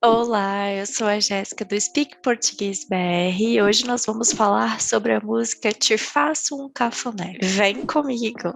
Olá, eu sou a Jéssica do Speak Português BR e hoje nós vamos falar sobre a música Te Faço um Cafuné. Vem comigo!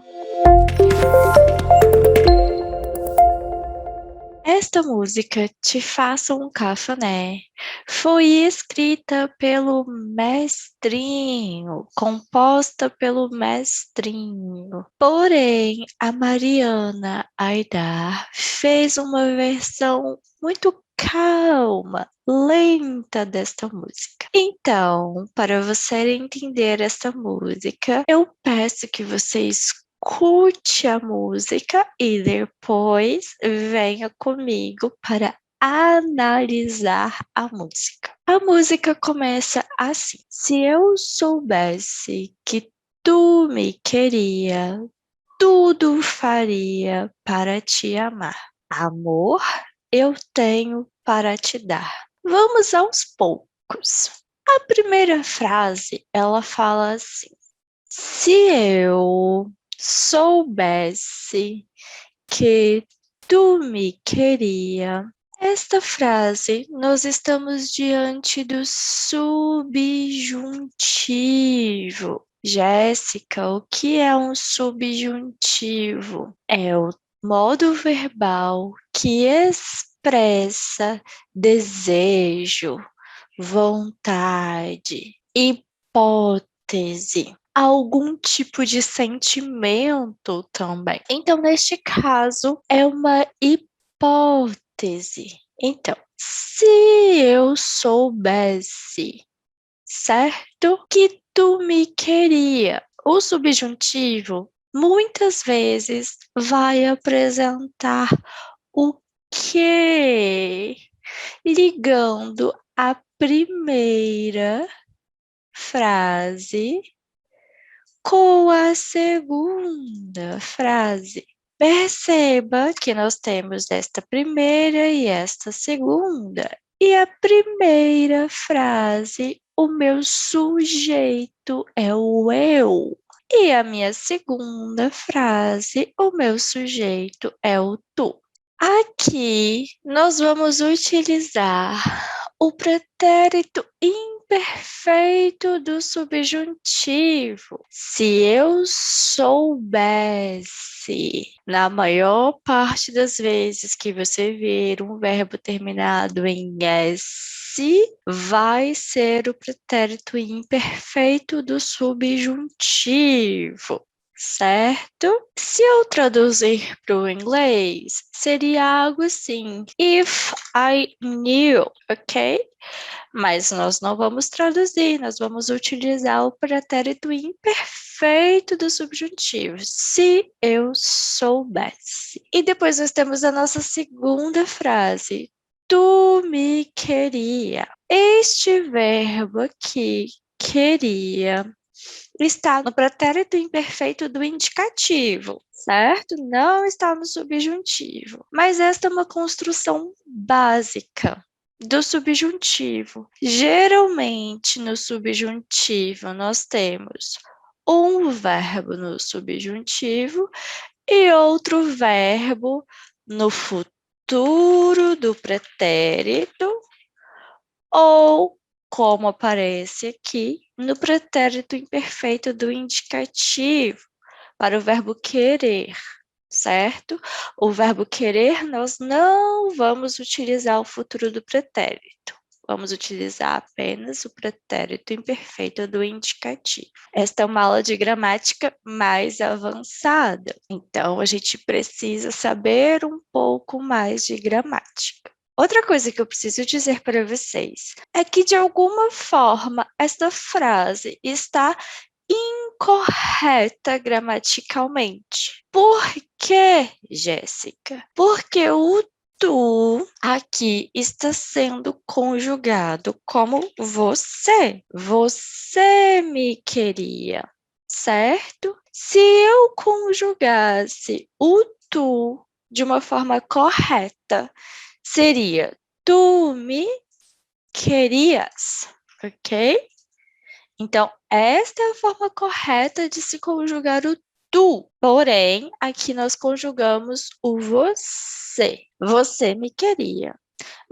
Esta música, Te Faço um Cafuné, foi escrita pelo Mestrinho, composta pelo Mestrinho. Porém, a Mariana Aidar fez uma versão muito calma, lenta desta música. Então, para você entender esta música, eu peço que você escute a música e depois venha comigo para analisar a música. A música começa assim: se eu soubesse que tu me queria, tudo faria para te amar. Amor eu tenho para te dar. Vamos aos poucos. A primeira frase, ela fala assim: se eu soubesse que tu me queria. Esta frase, nós estamos diante do subjuntivo. Jéssica, o que é um subjuntivo? É o modo verbal que expressa desejo, vontade, hipótese, algum tipo de sentimento também. Então, neste caso, é uma hipótese. Então, se eu soubesse, certo? Que tu me queria. O subjuntivo muitas vezes vai apresentar o que, ligando a primeira frase com a segunda frase. Perceba que nós temos esta primeira e esta segunda. E a primeira frase, o meu sujeito é o eu. E a minha segunda frase, o meu sujeito é o tu. Aqui nós vamos utilizar o pretérito imperfeito do subjuntivo. Se eu soubesse, na maior parte das vezes que você ver um verbo terminado em S, vai ser o pretérito imperfeito do subjuntivo. Certo? Se eu traduzir para o inglês, seria algo assim: If I knew, ok? Mas nós não vamos traduzir, nós vamos utilizar o pretérito imperfeito do subjuntivo. Se eu soubesse. E depois nós temos a nossa segunda frase: Tu me queria. Este verbo aqui, queria, está no pretérito imperfeito do indicativo, certo? Não está no subjuntivo. Mas esta é uma construção básica do subjuntivo. Geralmente, no subjuntivo, nós temos um verbo no subjuntivo e outro verbo no futuro do pretérito, ou, como aparece aqui, no pretérito imperfeito do indicativo, para o verbo querer, certo? O verbo querer, nós não vamos utilizar o futuro do pretérito. Vamos utilizar apenas o pretérito imperfeito do indicativo. Esta é uma aula de gramática mais avançada, então a gente precisa saber um pouco mais de gramática. Outra coisa que eu preciso dizer para vocês é que, de alguma forma, esta frase está incorreta gramaticalmente. Por quê, Jéssica? Porque o tu aqui está sendo conjugado como você. Você me queria, certo? Se eu conjugasse o tu de uma forma correta, seria tu me querias, ok? Então, esta é a forma correta de se conjugar o tu. Porém, aqui nós conjugamos o você. Você me queria.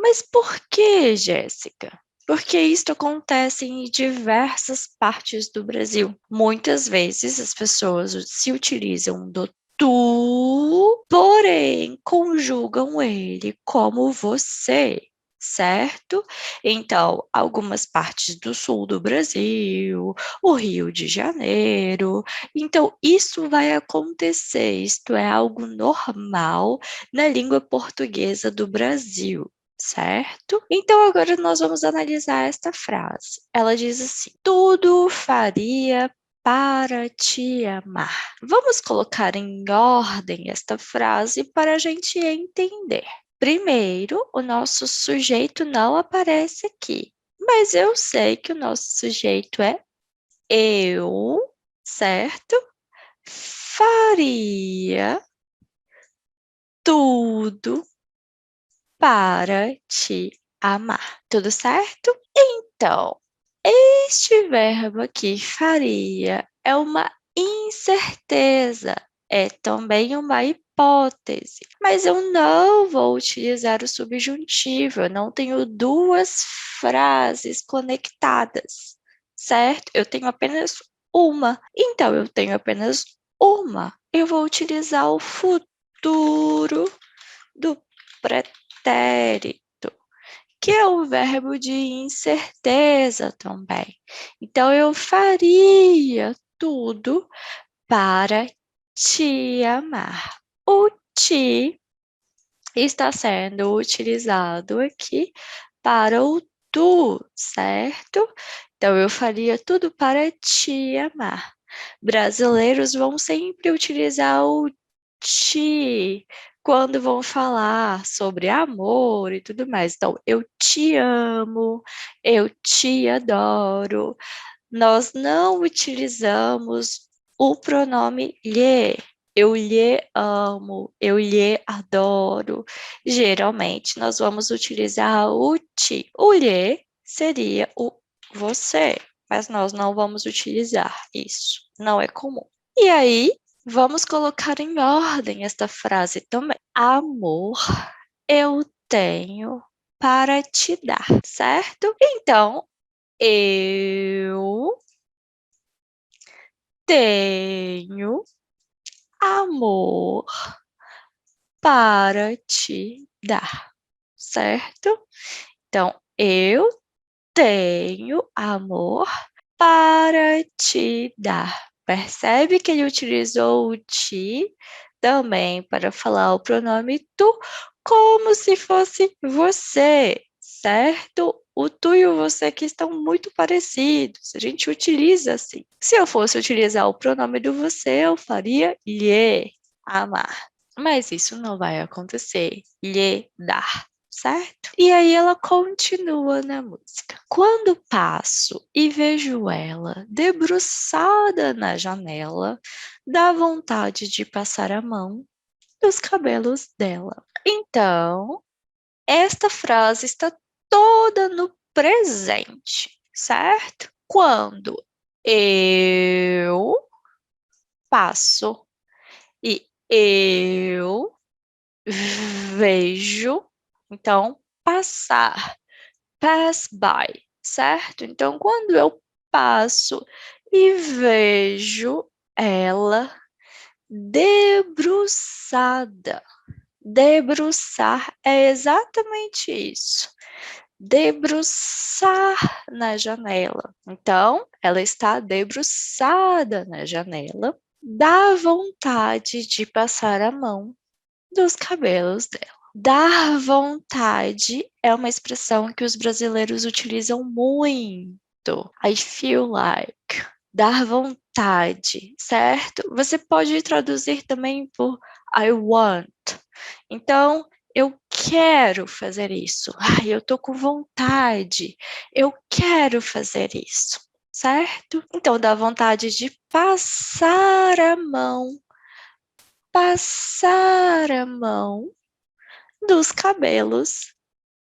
Mas por que, Jéssica? Porque isto acontece em diversas partes do Brasil. Muitas vezes as pessoas se utilizam do tu, porém conjugam ele como você, certo? Então, algumas partes do sul do Brasil, o Rio de Janeiro. Então, isso vai acontecer, isto é algo normal na língua portuguesa do Brasil. Certo? Então, agora nós vamos analisar esta frase. Ela diz assim: tudo faria para te amar. Vamos colocar em ordem esta frase para a gente entender. Primeiro, o nosso sujeito não aparece aqui, mas eu sei que o nosso sujeito é eu, certo? Faria tudo para te amar. Tudo certo? Então, este verbo aqui, faria, é uma incerteza, é também uma hipótese, mas eu não vou utilizar o subjuntivo, eu não tenho duas frases conectadas, certo? Eu tenho apenas uma, então eu tenho apenas uma. Eu vou utilizar o futuro do pretérito, que é o verbo de incerteza também. Então, eu faria tudo para te amar. O te está sendo utilizado aqui para o tu, certo? Então, eu faria tudo para te amar. Brasileiros vão sempre utilizar o te quando vão falar sobre amor e tudo mais. Então, eu te amo, eu te adoro. Nós não utilizamos o pronome lhe. Eu lhe amo, eu lhe adoro. Geralmente, nós vamos utilizar o ti. O lhe seria o você, mas nós não vamos utilizar isso. Não é comum. E aí, vamos colocar em ordem esta frase também. Amor, eu tenho para te dar, certo? Então, eu tenho amor para te dar, certo? Então, eu tenho amor para te dar. Percebe que ele utilizou o te também para falar o pronome tu, como se fosse você, certo? O tu e o você aqui estão muito parecidos. A gente utiliza assim. Se eu fosse utilizar o pronome do você, eu faria lhe amar. Mas isso não vai acontecer. Lhe dar, certo? E aí ela continua na música. Quando passo e vejo ela debruçada na janela, dá vontade de passar a mão nos cabelos dela. Então, esta frase está toda no presente, certo? Quando eu passo e eu vejo, então passar, pass by, certo? Então, quando eu passo e vejo ela debruçada. Debruçar é exatamente isso. Debruçar na janela. Então, ela está debruçada na janela. Dá vontade de passar a mão dos cabelos dela. Dar vontade é uma expressão que os brasileiros utilizam muito. I feel like. Dar vontade, certo? Você pode traduzir também por I want. Então, eu quero fazer isso. Ai, eu tô com vontade. Eu quero fazer isso, certo? Então, dá vontade de passar a mão dos cabelos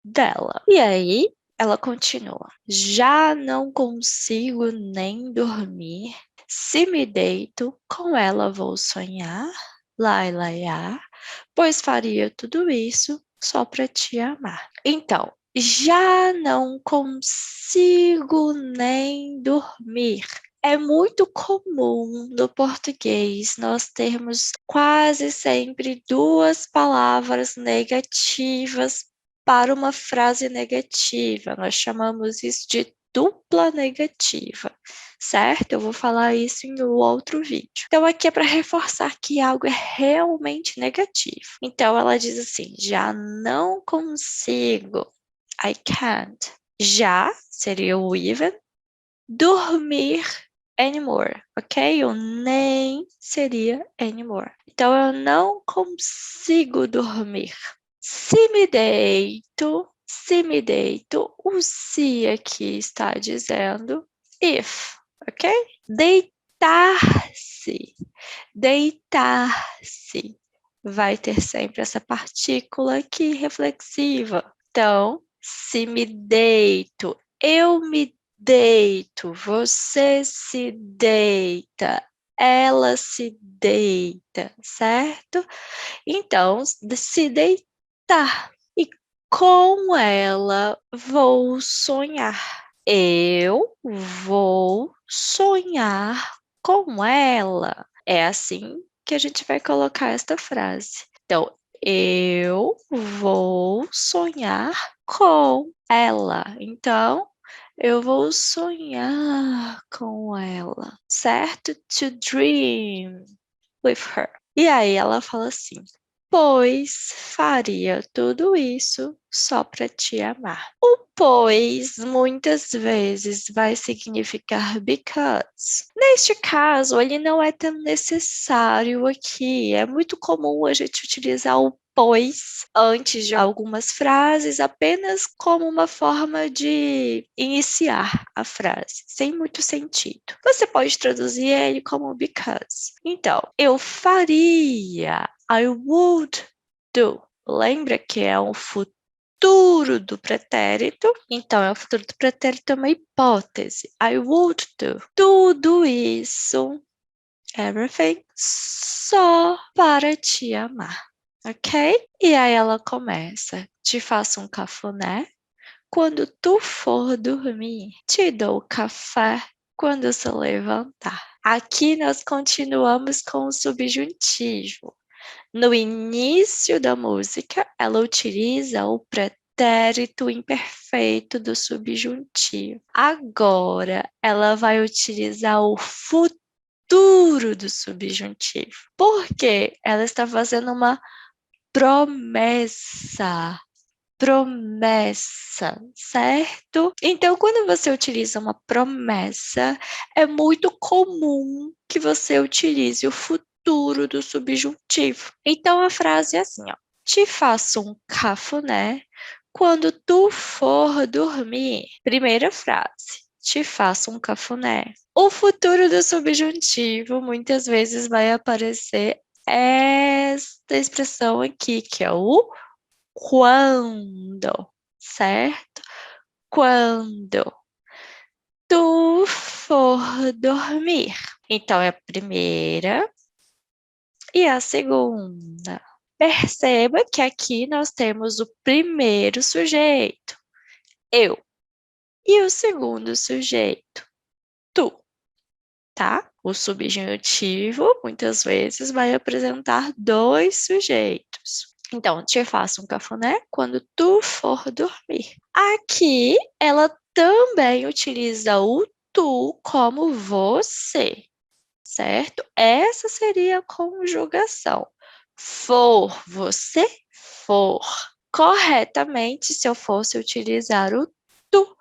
dela. E aí, ela continua: já não consigo nem dormir. Se me deito, com ela vou sonhar. Lai, laiá, pois faria tudo isso só para te amar. Então, já não consigo nem dormir. É muito comum no português nós termos quase sempre duas palavras negativas para uma frase negativa. Nós chamamos isso de dupla negativa, certo? Eu vou falar isso em um outro vídeo. Então, aqui é para reforçar que algo é realmente negativo. Então, ela diz assim: já não consigo. I can't. Já seria o even. Dormir anymore, ok? O nem seria anymore. Então, eu não consigo dormir. Se me deito, o se aqui está dizendo if, ok? Deitar-se, deitar-se. Vai ter sempre essa partícula aqui reflexiva. Então, se me deito, eu me deito, você se deita, ela se deita, certo? Então, se deitar. E com ela vou sonhar. Eu vou sonhar com ela. É assim que a gente vai colocar esta frase. Então, eu vou sonhar com ela. Então, eu vou sonhar com ela, certo? To dream with her. E aí ela fala assim: pois faria tudo isso só para te amar. O pois muitas vezes vai significar because. Neste caso, ele não é tão necessário aqui. É muito comum a gente utilizar o pois antes de algumas frases apenas como uma forma de iniciar a frase, sem muito sentido. Você pode traduzir ele como because. Então, eu faria, I would do. Lembra que é um futuro do pretérito? Então, é o futuro do pretérito, é uma hipótese. I would do. Tudo isso, everything, só para te amar. Ok? E aí ela começa: te faço um cafuné quando tu for dormir, te dou café quando se levantar. Aqui nós continuamos com o subjuntivo. No início da música, ela utiliza o pretérito imperfeito do subjuntivo. Agora, ela vai utilizar o futuro do subjuntivo. Porque ela está fazendo uma promessa. Promessa, certo? Então, quando você utiliza uma promessa, é muito comum que você utilize o futuro do subjuntivo. Então, a frase é assim, ó: te faço um cafuné quando tu for dormir. Primeira frase: te faço um cafuné. O futuro do subjuntivo muitas vezes vai aparecer esta expressão aqui, que é o quando, certo? Quando tu for dormir. Então, é a primeira e a segunda. Perceba que aqui nós temos o primeiro sujeito, eu, e o segundo sujeito, tu, tá? O subjuntivo muitas vezes vai apresentar dois sujeitos. Então, te faço um cafuné quando tu for dormir. Aqui, ela também utiliza o tu como você, certo? Essa seria a conjugação. For, você for. Corretamente, se eu fosse utilizar o tu.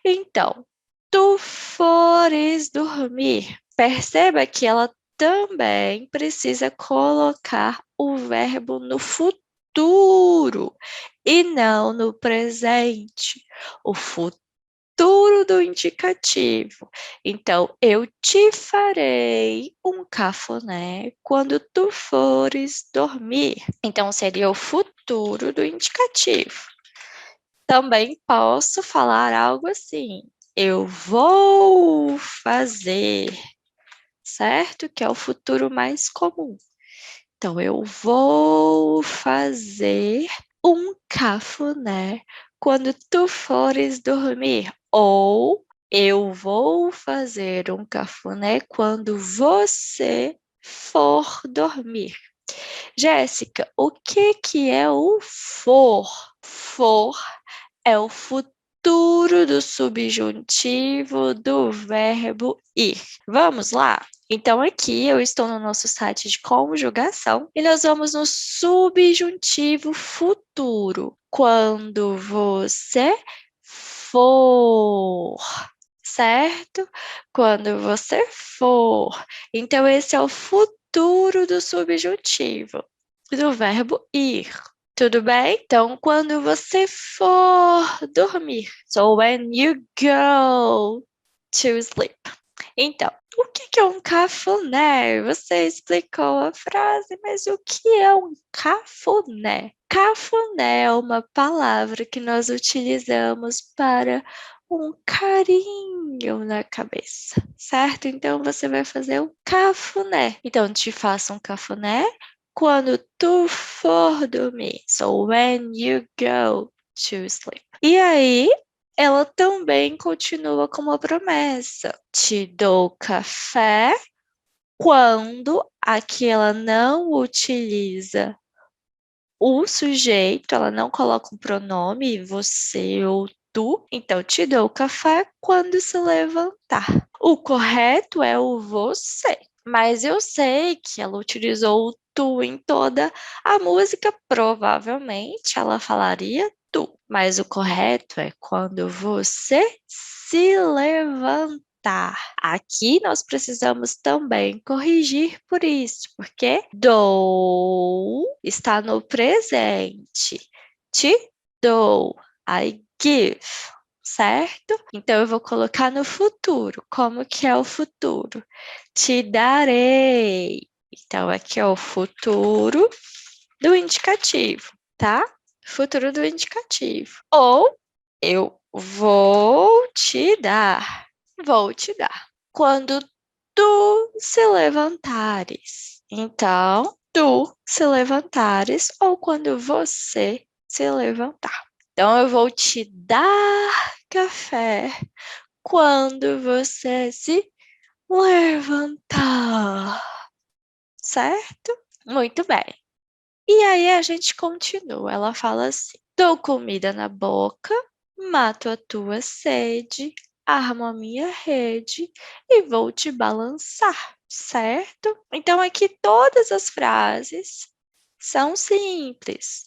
Então, tu fores dormir. Perceba que ela também precisa colocar o verbo no futuro e não no presente. O futuro do indicativo. Então, eu te farei um cafuné quando tu fores dormir. Então, seria o futuro do indicativo. Também posso falar algo assim: eu vou fazer, certo? Que é o futuro mais comum. Então, eu vou fazer um cafuné quando tu fores dormir. Ou eu vou fazer um cafuné quando você for dormir. Jéssica, o que é o for? For é o futuro do subjuntivo do verbo ir. Vamos lá? Então, aqui eu estou no nosso site de conjugação e nós vamos no subjuntivo futuro. Quando você for, certo? Quando você for. Então, esse é o futuro do subjuntivo do verbo ir. Tudo bem? Então, quando você for dormir. So, when you go to sleep. Então, o que é um cafuné? Você explicou a frase, mas o que é um cafuné? Cafuné é uma palavra que nós utilizamos para um carinho na cabeça, certo? Então, você vai fazer um cafuné. Então, te faça um cafuné quando tu for dormir. So, when you go to sleep. E aí, ela também continua com uma promessa. Te dou café quando aqui ela não utiliza o sujeito, ela não coloca um pronome, você ou tu. Então, te dou café quando se levantar. O correto é o você. Mas eu sei que ela utilizou o tu em toda a música, provavelmente ela falaria tu. Mas o correto é quando você se levantar. Aqui nós precisamos também corrigir por isso, porque dou está no presente. Te dou, I give, certo? Então eu vou colocar no futuro. Como que é o futuro? Te darei. Então aqui é o futuro do indicativo, tá? Futuro do indicativo. Ou eu vou te dar. Vou te dar. Quando tu se levantares. Então, tu se levantares ou quando você se levantar. Então, eu vou te dar café quando você se levantar. Certo? Muito bem. E aí a gente continua. Ela fala assim: dou comida na boca, mato a tua sede, armo a minha rede e vou te balançar, certo? Então aqui todas as frases são simples.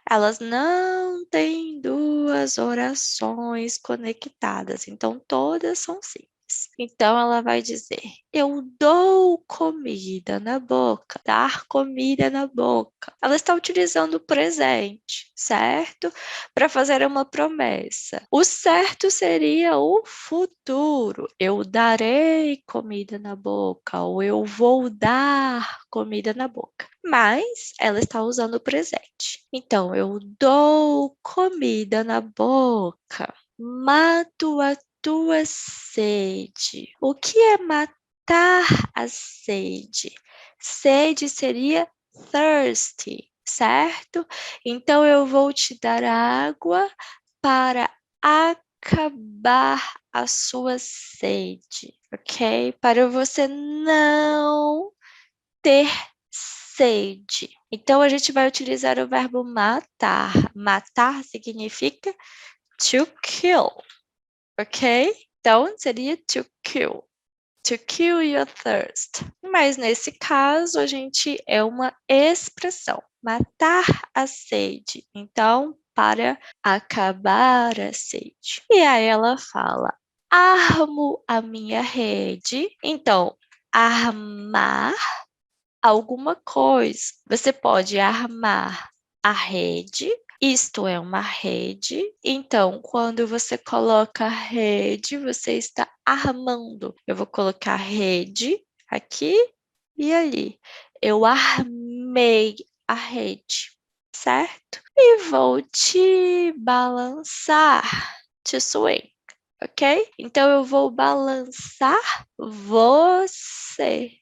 Elas não têm duas orações conectadas, então todas são simples. Então ela vai dizer: eu dou comida na boca, dar comida na boca. Ela está utilizando o presente, certo? Para fazer uma promessa. O certo seria o futuro. Eu darei comida na boca, ou eu vou dar comida na boca. Mas ela está usando o presente. Então, eu dou comida na boca, mato a tua sede. O que é matar a sede? Sede seria thirsty, certo? Então eu vou te dar água para acabar a sua sede, ok? Para você não ter sede. Então a gente vai utilizar o verbo matar. Matar significa to kill, ok? Então, seria to kill your thirst. Mas nesse caso, a gente é uma expressão, matar a sede. Então, para acabar a sede. E aí ela fala, armo a minha rede. Então, armar alguma coisa. Você pode armar a rede. Isto é uma rede. Então, quando você coloca rede, você está armando. Eu vou colocar rede aqui e ali. Eu armei a rede, certo? E vou te balançar, te swing, ok? Então, eu vou balançar você,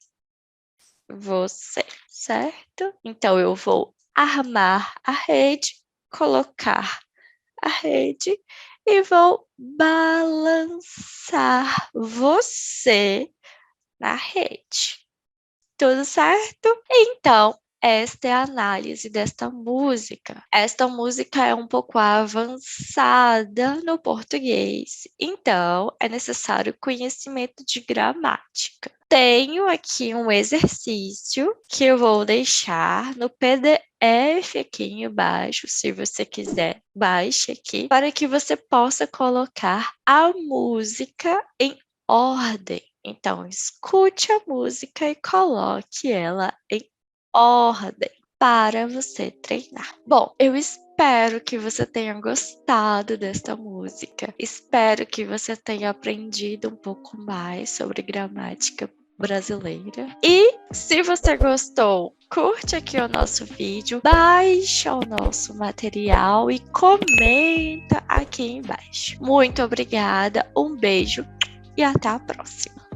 certo? Então, eu vou armar a rede colocar a rede e vou balançar você na rede. Tudo certo? Então, esta é a análise desta música. Esta música é um pouco avançada no português, então é necessário conhecimento de gramática. Tenho aqui um exercício que eu vou deixar no PDF aqui embaixo, se você quiser, baixe aqui, para que você possa colocar a música em ordem. Então, escute a música e coloque ela em ordem para você treinar. Bom, eu espero que você tenha gostado desta música. Espero que você tenha aprendido um pouco mais sobre gramática brasileira. E se você gostou, curte aqui o nosso vídeo, baixa o nosso material e comenta aqui embaixo. Muito obrigada, um beijo e até a próxima!